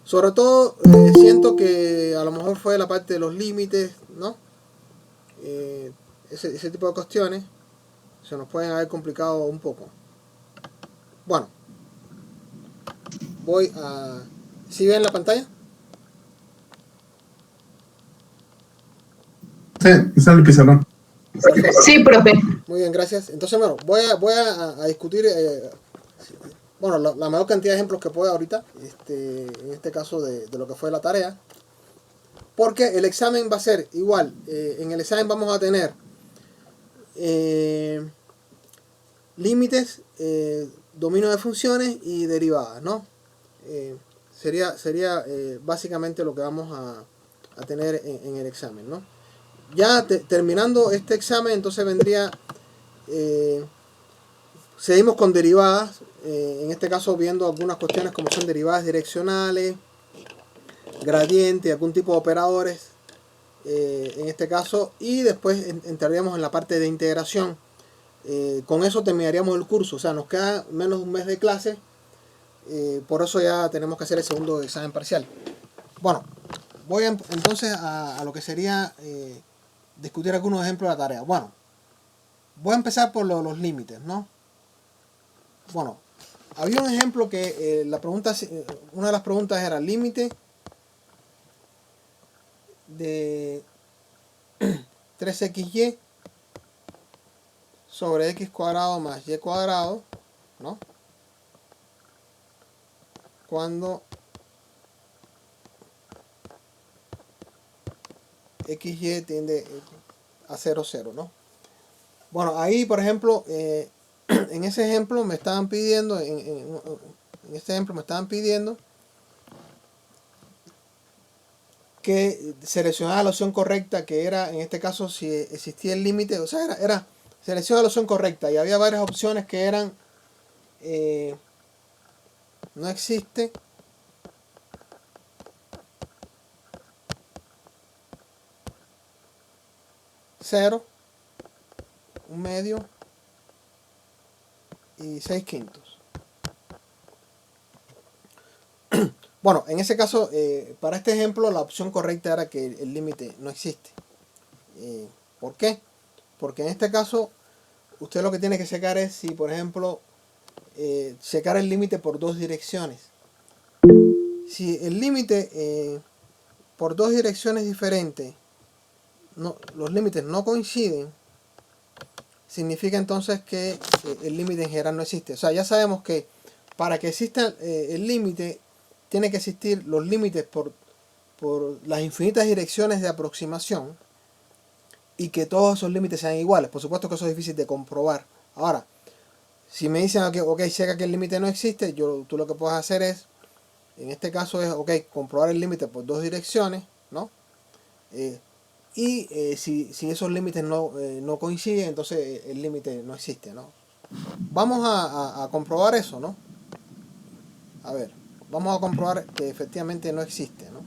Sobre todo siento que a lo mejor fue la parte de los límites, ¿no? Ese tipo de cuestiones se nos pueden haber complicado un poco. Bueno, voy a... ¿Sí ven la pantalla? Sí, está en el pizarrón. Perfecto. Sí, profe. Muy bien, gracias. Entonces, bueno, voy a discutir, bueno, la mayor cantidad de ejemplos que pueda ahorita, en este caso de lo que fue la tarea. Porque el examen va a ser igual. En el examen vamos a tener límites, dominio de funciones y derivadas, ¿no? Sería básicamente lo que vamos a tener en el examen, ¿no? Ya terminando este examen, entonces vendría... seguimos con derivadas, en este caso viendo algunas cuestiones como son derivadas direccionales, gradiente, algún tipo de operadores, en este caso, y después entraríamos en la parte de integración. Con eso terminaríamos el curso, o sea, nos queda menos de un mes de clase, por eso ya tenemos que hacer el segundo examen parcial. Bueno, voy entonces a lo que sería discutir algunos ejemplos de la tarea. Bueno, voy a empezar por los límites, ¿no? Bueno, había un ejemplo que una de las preguntas era límite de 3xy sobre x cuadrado más y cuadrado, ¿no? Cuando xy tiende a 0, 0, ¿no? Bueno, ahí, por ejemplo, en ese ejemplo me estaban pidiendo, en este ejemplo me estaban pidiendo que seleccionara la opción correcta, que era, en este caso, si existía el límite, o sea, era selecciona la opción correcta, y había varias opciones que eran no existe, cero, un medio y 6/5. Bueno, en ese caso, para este ejemplo, la opción correcta era que el límite no existe. ¿Por qué? Porque en este caso, usted lo que tiene que checar es si, por ejemplo, checar el límite por dos direcciones. Si el límite por dos direcciones diferentes, los límites no coinciden, significa entonces que el límite en general no existe. O sea, ya sabemos que para que exista el límite, tiene que existir los límites por las infinitas direcciones de aproximación y que todos esos límites sean iguales. Por supuesto que eso es difícil de comprobar. Ahora, si me dicen que ok, checa que el límite no existe, tú lo que puedes hacer es, en este caso es, ok, comprobar el límite por dos direcciones, ¿no? Si esos límites no coinciden, entonces el límite no existe, ¿no? Vamos a comprobar eso, ¿no? A ver, vamos a comprobar que efectivamente no existe, ¿no?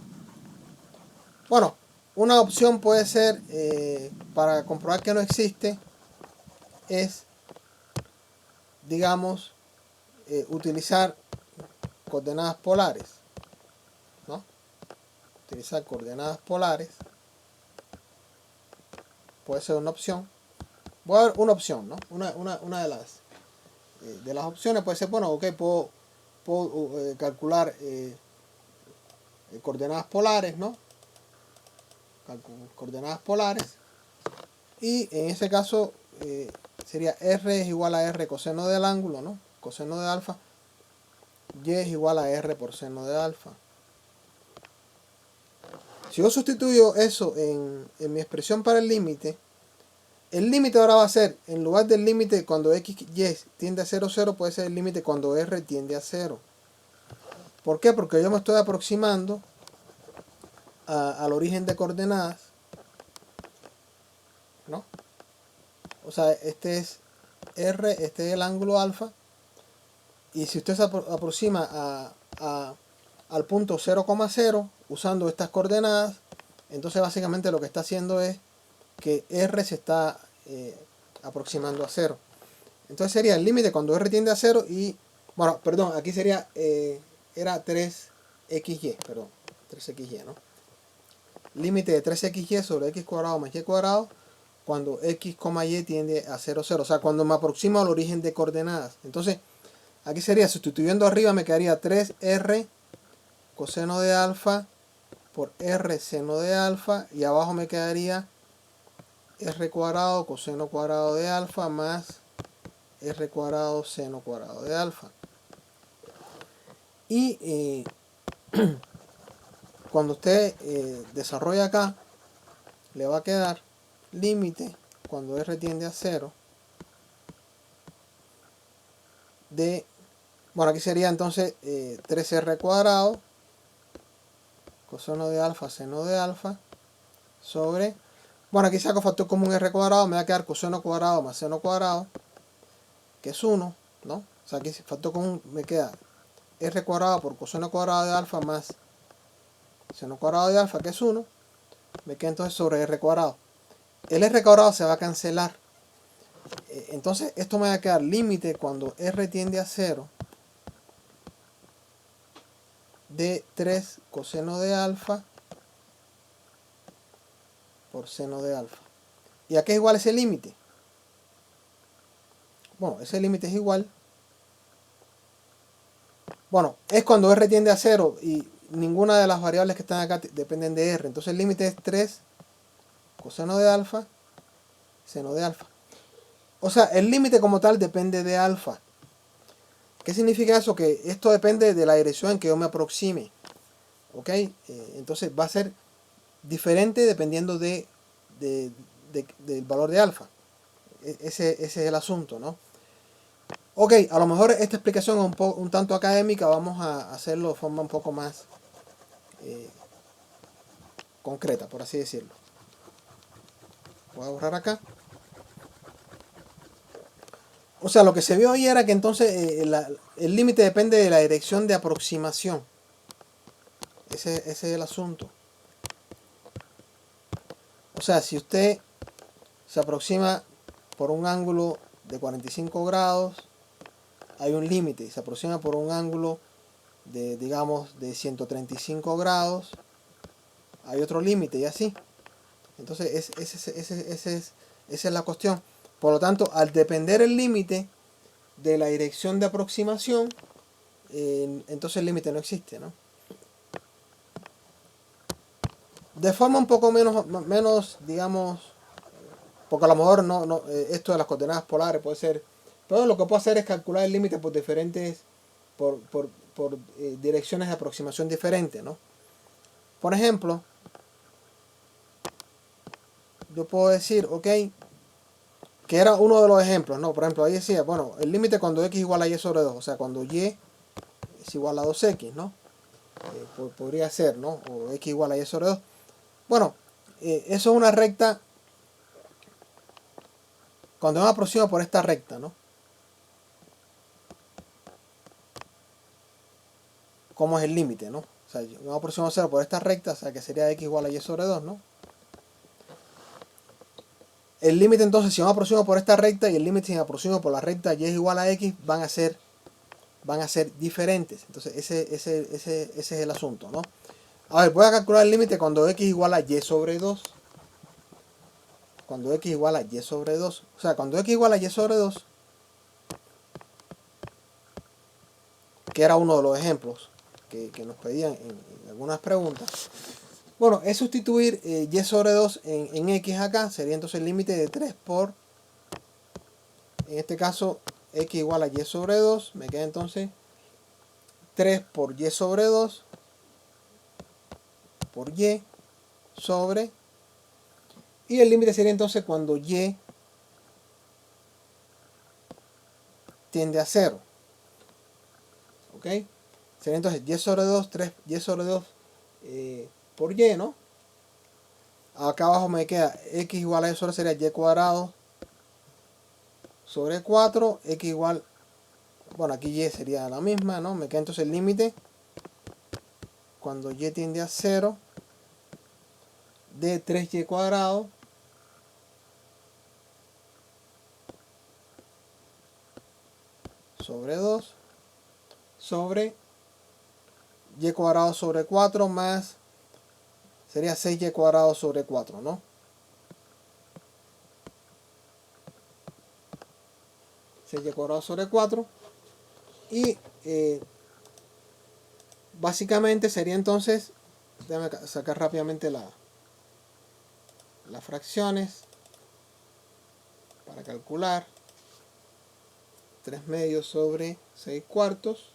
Bueno, una opción puede ser, para comprobar que no existe, es, digamos, utilizar coordenadas polares, ¿no? Utilizar coordenadas polares puede ser una opción. Voy a ver una opción, ¿no? Una de las opciones puede ser, bueno, ok, puedo calcular coordenadas polares, ¿no? Coordenadas polares, y en ese caso sería R es igual a R coseno del ángulo, ¿no? Coseno de alfa, Y es igual a R por seno de alfa. Si yo sustituyo eso en mi expresión para el límite ahora va a ser, en lugar del límite cuando x, y tiende a 0, 0, puede ser el límite cuando r tiende a 0. ¿Por qué? Porque yo me estoy aproximando al origen de coordenadas, ¿no? O sea, este es r, este es el ángulo alfa, y si usted se aproxima al punto 0,0 usando estas coordenadas, entonces básicamente lo que está haciendo es que r se está aproximando a 0. Entonces sería el límite cuando r tiende a 0 y, bueno, perdón, aquí sería, era 3x 3xy, perdón, 3xy, ¿no? Límite de 3xy sobre x cuadrado más y cuadrado cuando x, y tiende a 0, 0. O sea, cuando me aproximo al origen de coordenadas. Entonces, aquí sería, sustituyendo arriba, me quedaría 3r coseno de alfa por r seno de alfa. Y abajo me quedaría r cuadrado coseno cuadrado de alfa más r cuadrado seno cuadrado de alfa. Y cuando usted desarrolla acá, le va a quedar límite cuando r tiende a 0 de, bueno, aquí sería entonces 3r cuadrado coseno de alfa seno de alfa sobre, bueno, aquí saco factor común r cuadrado, me va a quedar coseno cuadrado más seno cuadrado, que es 1, ¿no? O sea, aquí factor común me queda r cuadrado por coseno cuadrado de alfa más seno cuadrado de alfa, que es 1, me queda entonces sobre r cuadrado. El r cuadrado se va a cancelar. Entonces esto me va a quedar límite cuando r tiende a 0 de 3 coseno de alfa por seno de alfa. ¿Y a qué es igual ese límite? Bueno, ese límite es igual. Bueno, es cuando r tiende a 0 y ninguna de las variables que están acá dependen de r. Entonces el límite es 3 coseno de alfa, seno de alfa. O sea, el límite como tal depende de alfa. ¿Qué significa eso? Que esto depende de la dirección en que yo me aproxime. ¿Ok? Entonces va a ser diferente dependiendo del valor de alfa. Ese es el asunto, ¿no? Ok, a lo mejor esta explicación es un tanto académica, vamos a hacerlo de forma un poco más concreta, por así decirlo. Voy a borrar acá. O sea, lo que se vio ahí era que entonces el límite depende de la dirección de aproximación. Ese es el asunto. O sea, si usted se aproxima por un ángulo de 45 grados, hay un límite. Se aproxima por un ángulo de, digamos, de 135 grados, hay otro límite y así. Entonces, esa es la cuestión. Por lo tanto, al depender el límite de la dirección de aproximación, entonces el límite no existe, ¿no? De forma un poco menos digamos, porque a lo mejor esto de las coordenadas polares puede ser, pero lo que puedo hacer es calcular el límite por diferentes, por direcciones de aproximación diferentes, ¿no? Por ejemplo, yo puedo decir, ok, que era uno de los ejemplos, ¿no? Por ejemplo, ahí decía, bueno, el límite cuando x igual a y sobre 2, o sea, cuando y es igual a 2x, ¿no? Podría ser, ¿no? O x igual a y sobre 2. Bueno, eso es una recta, cuando me aproximo por esta recta, ¿no? ¿Cómo es el límite, no? O sea, yo me aproximo a 0 por esta recta, o sea, que sería x igual a y sobre 2, ¿no? El límite entonces, si me aproximo por esta recta y el límite si me aproximo por la recta y es igual a x, van a ser diferentes. Entonces ese es el asunto, ¿no? A ver, voy a calcular el límite cuando x igual a y sobre 2. Cuando x igual a y sobre 2. O sea, cuando x igual a y sobre 2, que era uno de los ejemplos que nos pedían en algunas preguntas. Bueno, es sustituir y sobre 2 en x acá. Sería entonces el límite de 3 por, en este caso, x igual a y sobre 2. Me queda entonces 3 por y sobre 2 por y sobre, y el límite sería entonces cuando y tiende a 0. ¿Ok? Sería entonces y sobre 2, 3 y sobre 2 por y, ¿no? Acá abajo me queda x igual a y sobre sería y cuadrado sobre 4, x igual, bueno, aquí y sería la misma, ¿no? Me queda entonces el límite cuando y tiende a 0 de 3y cuadrado sobre 2 sobre y cuadrado sobre 4 más, sería 6y cuadrado sobre 4, ¿no? 6y cuadrado sobre 4. Y básicamente sería entonces, déjame sacar rápidamente las fracciones para calcular. 3 medios sobre 6 cuartos.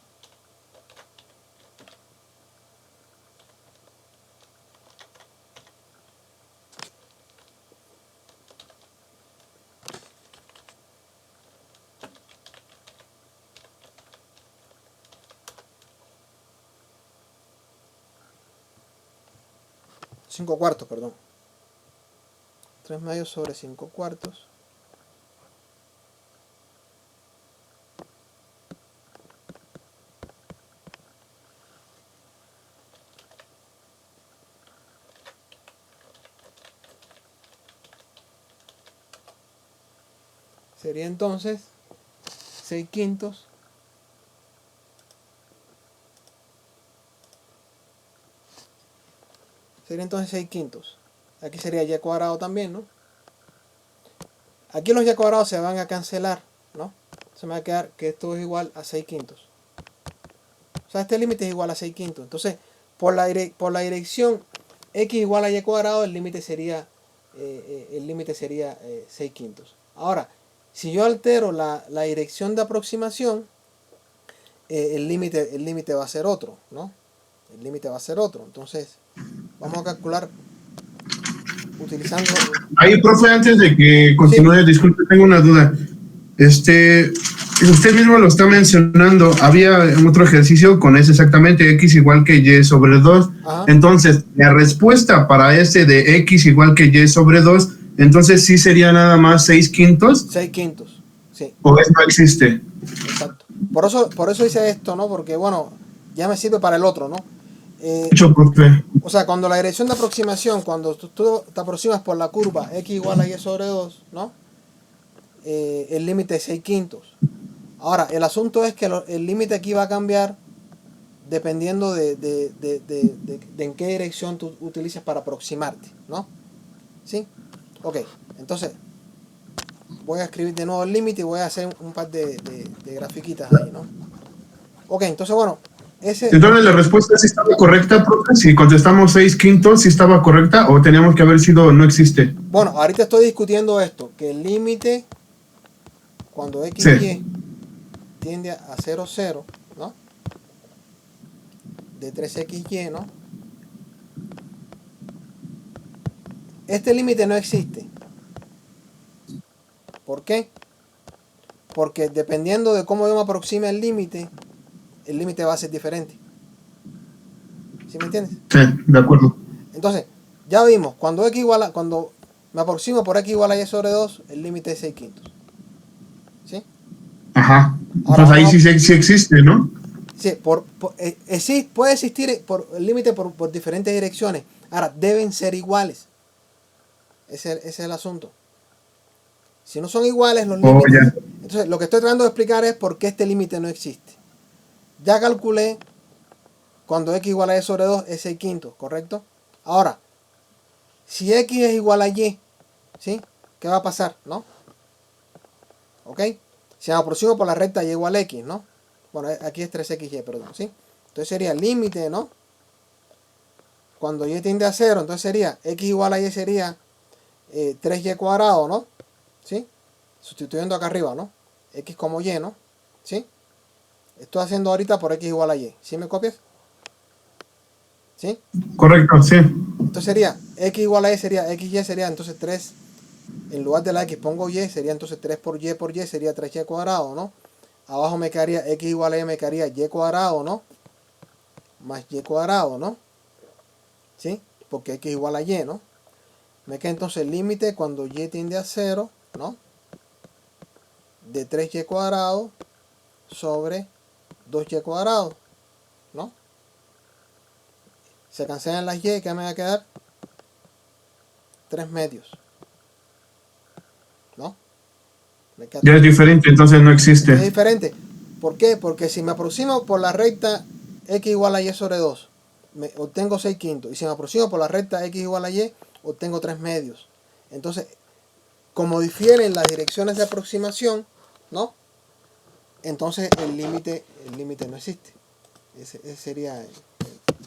Cinco cuartos, perdón. 3 medios sobre 5 cuartos. Sería entonces 6 quintos sería entonces 6 quintos. Aquí sería y cuadrado también, ¿no? Aquí los y cuadrados se van a cancelar, ¿no? Se me va a quedar que esto es igual a 6 quintos. O sea, este límite es igual a 6 quintos. Entonces, por la dirección x igual a y cuadrado, el límite sería 6 quintos. Ahora, si yo altero la dirección de aproximación, el límite va a ser otro, ¿no? El límite va a ser otro. Entonces, vamos a calcular utilizando... Ahí, profe, antes de que continúe, sí. Disculpe, tengo una duda. Usted mismo lo está mencionando, había otro ejercicio con ese exactamente, x igual que y sobre 2. Ajá. Entonces, la respuesta para ese de x igual que y sobre 2, entonces sí sería nada más 6 quintos. 6 quintos, sí. ¿O eso no existe? Exacto. Por eso hice esto, ¿no? Porque, bueno, ya me sirve para el otro, ¿no? O sea, cuando la dirección de aproximación, cuando tú te aproximas por la curva x igual a y sobre 2, ¿no? El límite es 6 quintos. Ahora, el asunto es que el límite aquí va a cambiar dependiendo de en qué dirección tú utilices para aproximarte, ¿no? ¿Sí? Ok, entonces voy a escribir de nuevo el límite y voy a hacer un par de grafiquitas ahí, ¿no? Ok, entonces bueno, entonces la respuesta sí estaba correcta, profe. Si contestamos 6 quintos, ¿sí estaba correcta o teníamos que haber sido no existe? Bueno, ahorita estoy discutiendo esto, que el límite cuando x y sí. Tiende a 0, 0, ¿no? De 3xy, ¿no? Este límite no existe. ¿Por qué? Porque dependiendo de cómo yo me aproxime al límite, el límite va a ser diferente. ¿Sí me entiendes? Sí, de acuerdo. Entonces, ya vimos, cuando me aproximo por x igual a y sobre 2, el límite es 6 quintos. ¿Sí? Ajá. Entonces ahí sí existe, ¿no? Sí, puede existir el límite por diferentes direcciones. Ahora, deben ser iguales. Ese es el asunto. Si no son iguales los límites, entonces lo que estoy tratando de explicar es por qué este límite no existe. Ya calculé cuando x igual a y sobre 2 es 6 quintos, ¿correcto? Ahora, si x es igual a y, ¿sí? ¿Qué va a pasar, no? ¿Ok? Si me aproximo por la recta y igual a x, ¿no? Bueno, aquí es 3xy, perdón, ¿sí? Entonces sería el límite, ¿no? Cuando y tiende a 0, entonces sería x igual a y sería 3y cuadrado, ¿no? ¿Sí? Sustituyendo acá arriba, ¿no? X como y, ¿no? ¿Sí? Estoy haciendo ahorita por x igual a y. ¿Sí me copias? ¿Sí? Correcto, sí. Entonces sería x igual a y sería xy sería entonces 3. En lugar de la x pongo y, sería entonces 3 por y sería 3y cuadrado, ¿no? Abajo me quedaría x igual a y, me quedaría y cuadrado, ¿no? Más y cuadrado, ¿no? ¿Sí? Porque x igual a y, ¿no? Me queda entonces el límite cuando y tiende a 0, ¿no? De 3y cuadrado sobre 2y cuadrado, ¿no? Se cancelan las y, ¿qué me va a quedar? 3 medios, ¿no? Ya es diferente, entonces no existe. Es diferente. ¿Por qué? Porque si me aproximo por la recta x igual a y sobre 2, obtengo 6 quintos. Y si me aproximo por la recta x igual a y, obtengo 3 medios. Entonces, como difieren las direcciones de aproximación, ¿no? Entonces el límite no existe. Ese sería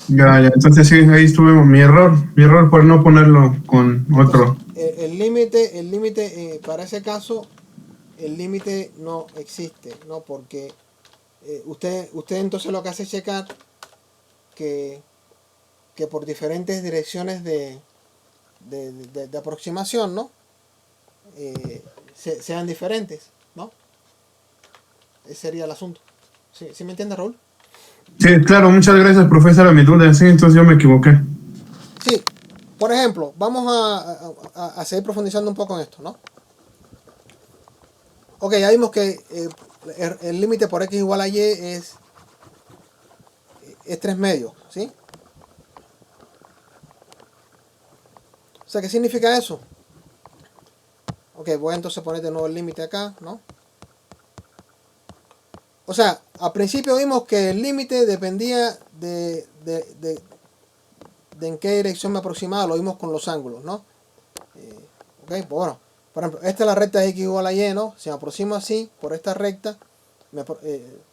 Ya, entonces sí, ahí estuve mi error por no ponerlo con otro. el límite para ese caso, el límite no existe, ¿no? Porque usted entonces lo que hace es checar que por diferentes direcciones de aproximación, ¿no? Sean diferentes, ¿no? Ese sería el asunto. ¿Sí me entiende, Raúl? Sí, claro, muchas gracias, profesor, a mi duda. Sí, entonces yo me equivoqué. Sí, por ejemplo, vamos a seguir profundizando un poco en esto, ¿no? Ok, ya vimos que el límite por x igual a y es 3 medios, ¿sí? O sea, ¿qué significa eso? Ok, voy a entonces poner de nuevo el límite acá, ¿no? O sea, al principio vimos que el límite dependía de en qué dirección me aproximaba, lo vimos con los ángulos, ¿no? Ok, pues bueno, por ejemplo, esta es la recta de x igual a y, ¿no? Si me aproximo así, por esta recta,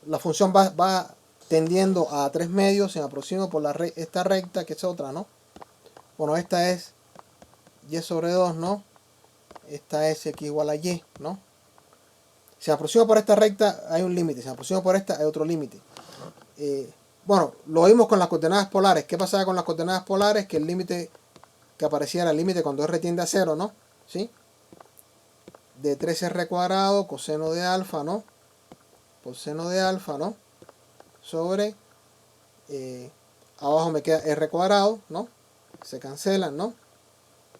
la función va tendiendo a 3 medios, si me aproximo por esta recta, que es otra, ¿no? Bueno, esta es y sobre 2, ¿no? Esta es x igual a y, ¿no? Si me aproximo por esta recta, hay un límite. Si me aproximo por esta, hay otro límite. Bueno, lo vimos con las coordenadas polares. ¿Qué pasaba con las coordenadas polares? Que el límite que aparecía era el límite cuando r tiende a 0, ¿no? ¿Sí? De 3r cuadrado, coseno de alfa, ¿no? Coseno de alfa, ¿no? Sobre, abajo me queda r cuadrado, ¿no? Se cancelan, ¿no?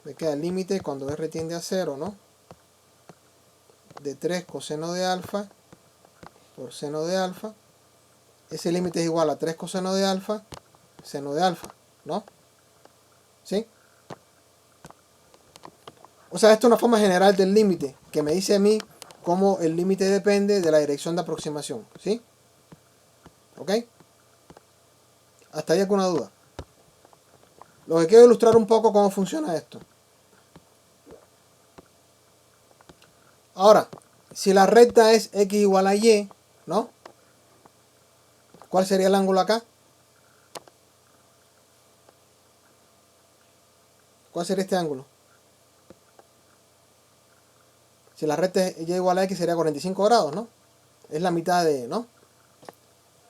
Me queda el límite cuando r tiende a 0, ¿no? De 3 coseno de alfa por seno de alfa. Ese límite es igual a 3 coseno de alfa, seno de alfa, ¿no? ¿Sí? O sea, esto es una forma general del límite, que me dice a mí cómo el límite depende de la dirección de aproximación, ¿sí? ¿Ok? Hasta ahí alguna duda. Lo que quiero ilustrar un poco cómo funciona esto. Ahora, si la recta es x igual a y, ¿no? ¿Cuál sería el ángulo acá? ¿Cuál sería este ángulo? Si la recta es y igual a x sería 45 grados, ¿no? Es la mitad de, ¿no?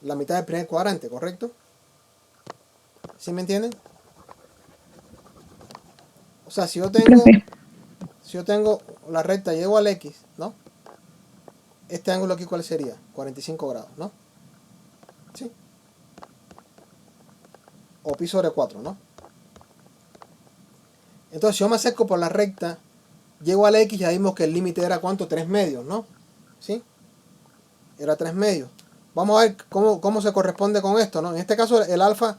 La mitad del primer cuadrante, ¿correcto? ¿Sí me entienden? O sea, si yo tengo la recta y igual a x, ¿no? Este ángulo aquí, ¿cuál sería? 45 grados, ¿no? ¿Sí? O pi sobre 4, ¿no? Entonces, si yo me acerco por la recta y igual a x, ya vimos que el límite era ¿cuánto? 3 medios, ¿no? ¿Sí? Era 3 medios. Vamos a ver cómo se corresponde con esto, ¿no? En este caso, el alfa,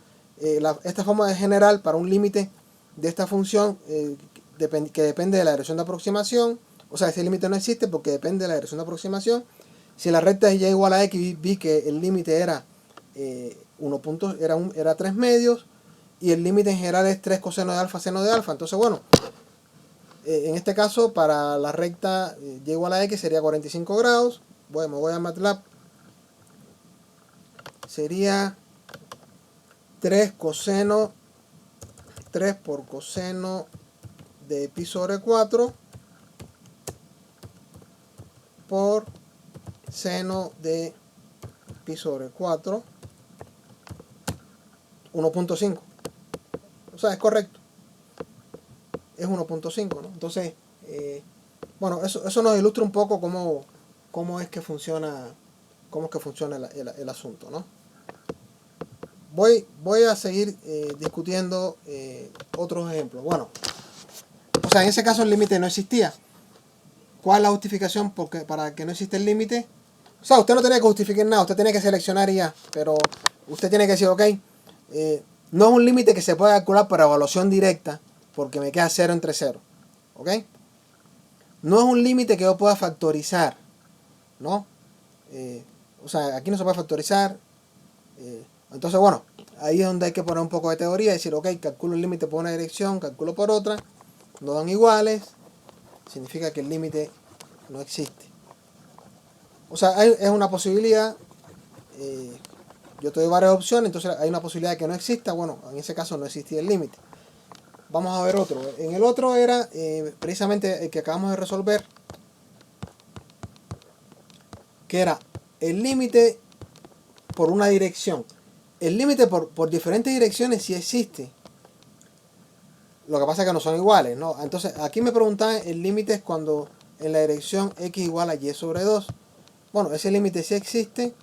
esta forma es general para un límite de esta función que depende de la dirección de aproximación. O sea, ese límite no existe porque depende de la dirección de aproximación. Si la recta es y igual a x, vi que el límite era 3 medios y el límite en general es 3 coseno de alfa seno de alfa. Entonces, bueno, en este caso para la recta y igual a x sería 45 grados. Bueno, me voy a MATLAB. Sería 3 coseno, 3 por coseno de pi sobre 4 por seno de pi sobre 4, 1.5. O sea, es correcto. Es 1.5, ¿no? Entonces, bueno, eso nos ilustra un poco cómo es que funciona el asunto, ¿no? Voy a seguir discutiendo otros ejemplos. Bueno, o sea, en ese caso el límite no existía. ¿Cuál es la justificación para que no existe el límite? O sea, usted no tiene que justificar nada, usted tiene que seleccionar y ya, pero usted tiene que decir, ok, no es un límite que se pueda calcular por evaluación directa, porque me queda 0 entre 0, ¿ok? No es un límite que yo pueda factorizar, ¿no? O sea, aquí no se puede factorizar, Entonces, bueno, ahí es donde hay que poner un poco de teoría y decir, ok, calculo el límite por una dirección, calculo por otra, no dan iguales, significa que el límite no existe. O sea, es una posibilidad, yo te doy varias opciones, entonces hay una posibilidad de que no exista, bueno, en ese caso no existía el límite. Vamos a ver otro. En el otro era precisamente el que acabamos de resolver, que era el límite por una dirección. El límite por diferentes direcciones sí existe. Lo que pasa es que no son iguales, ¿no? Entonces, aquí me preguntaban, el límite es cuando en la dirección x igual a y sobre 2. Bueno, ese límite sí existe.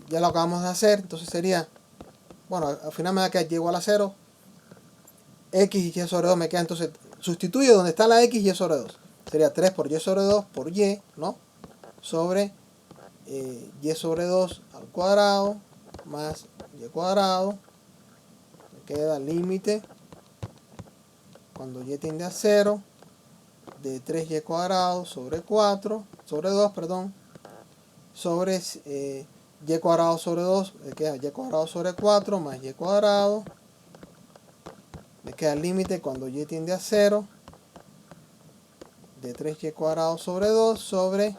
Ya lo acabamos de hacer. Entonces sería, bueno, al final me da que y igual a 0. X y y sobre 2 me queda, entonces sustituye donde está la x y sobre 2. Sería 3 por y sobre 2 por y, ¿no? Sobre y sobre 2 al cuadrado más y cuadrado. Me queda límite cuando y tiende a 0 de 3y cuadrado sobre 4, sobre 2, perdón, sobre y cuadrado sobre 2, me queda y cuadrado sobre 4 más y cuadrado. Me queda el límite cuando y tiende a 0 de 3y cuadrado sobre 2 sobre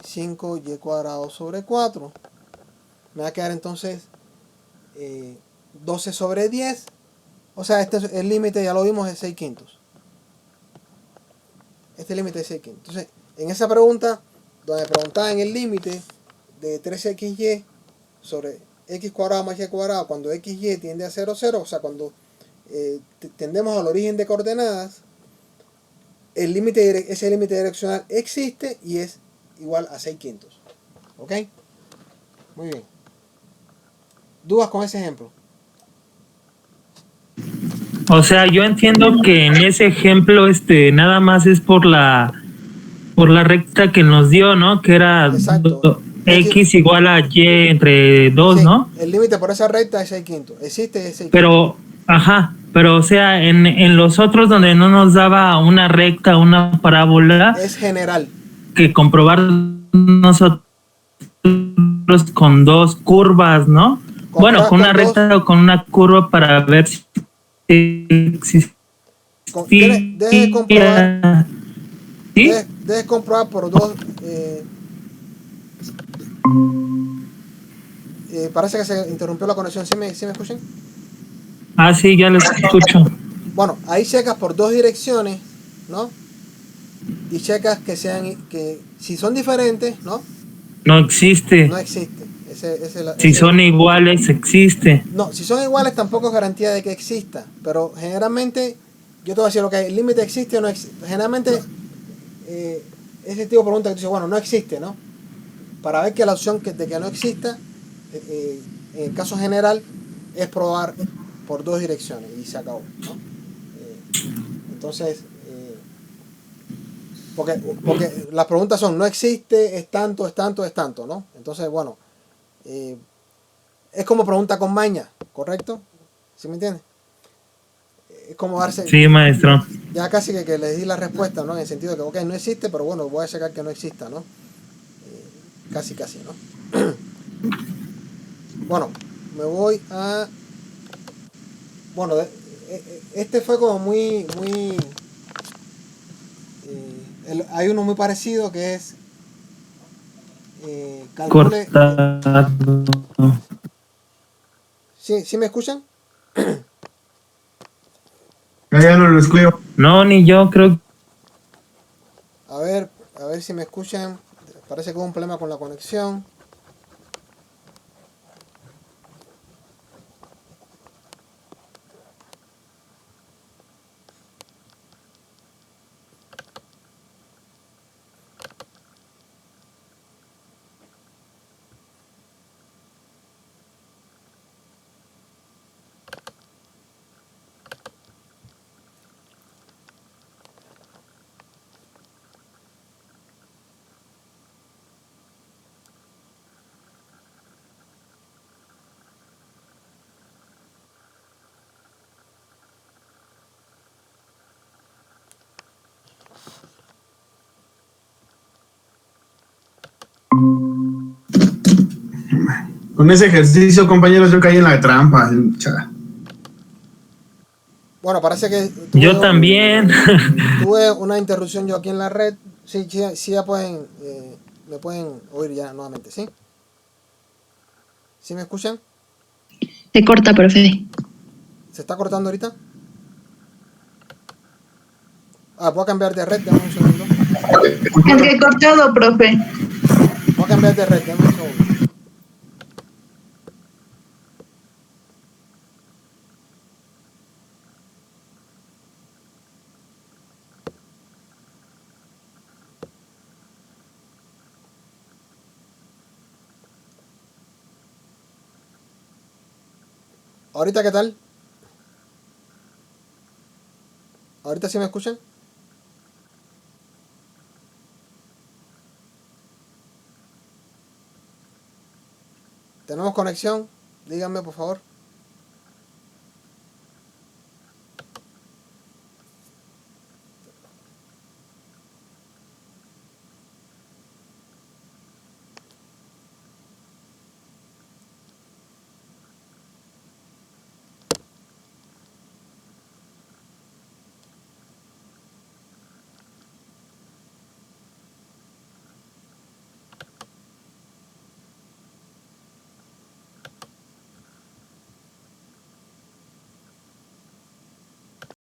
5y cuadrado sobre 4. Me va a quedar entonces 12 sobre 10. O sea, el límite ya lo vimos es 6 quintos. Este límite es 6 quintos. Entonces, en esa pregunta, donde me preguntaban el límite de 3xy sobre x cuadrado más y cuadrado, cuando xy tiende a 0, 0, o sea, cuando tendemos al origen de coordenadas, ese límite direccional existe y es igual a 6 quintos. ¿Ok? Muy bien. ¿Dudas con ese ejemplo? O sea, yo entiendo que en ese ejemplo, nada más es por la recta que nos dio, ¿no? Que era Exacto. x igual a y entre 2, Sí, ¿no? el límite por esa recta es 6 quintos. Existe es 6 quintos. Pero, ajá, pero o sea, en los otros donde no nos daba una recta, una parábola, Es general. que comprobar nosotros con dos curvas, ¿no? Bueno, con una recta o con una curva para ver si existía. Deje comprobar. ¿Sí? Deje comprobar por dos. Parece que se interrumpió la conexión. ¿Sí me escuchan? Ah, sí, ya lo escucho. Bueno, ahí checas por dos direcciones, ¿no? Y checas que si son diferentes, ¿no? No existe. No existe. Si son iguales, existe. No, si son iguales tampoco es garantía de que exista. Pero generalmente, yo te voy a decir lo que el límite existe o no existe. Generalmente, ese tipo de pregunta que dice, bueno, no existe, ¿no? Para ver que la opción de que no exista, en el caso general, es probar por dos direcciones y se acabó, ¿no? Entonces, porque las preguntas son, no existe, es tanto, es tanto, es tanto, ¿no? Entonces, bueno, es como pregunta con maña, ¿correcto? ¿Sí me entiendes? Es como darse... Sí, maestro. Ya casi que les di la respuesta, ¿no? En el sentido de que, ok, no existe, pero bueno, voy a checar que no exista, ¿no? Casi, ¿no? Bueno, me voy a... Bueno, este fue como muy... hay uno muy parecido que es... calcule... ¿Sí me escuchan? Ya no lo escucho. No, ni yo creo. A ver si me escuchan. Parece que hubo un problema con la conexión. Con ese ejercicio, compañeros, yo caí en la trampa. Bueno, parece que yo también. tuve una interrupción yo aquí en la red. Sí, sí ya pueden, me pueden oír ya nuevamente, ¿sí? ¿Sí me escuchan? Se corta, profe. ¿Se está cortando ahorita? Voy a cambiar de red, dame un segundo. Es que cortado, profe. Voy a cambiar de red, dame un segundo. ¿Ahorita qué tal? ¿Ahorita sí me escuchan? ¿Tenemos conexión? Díganme, por favor.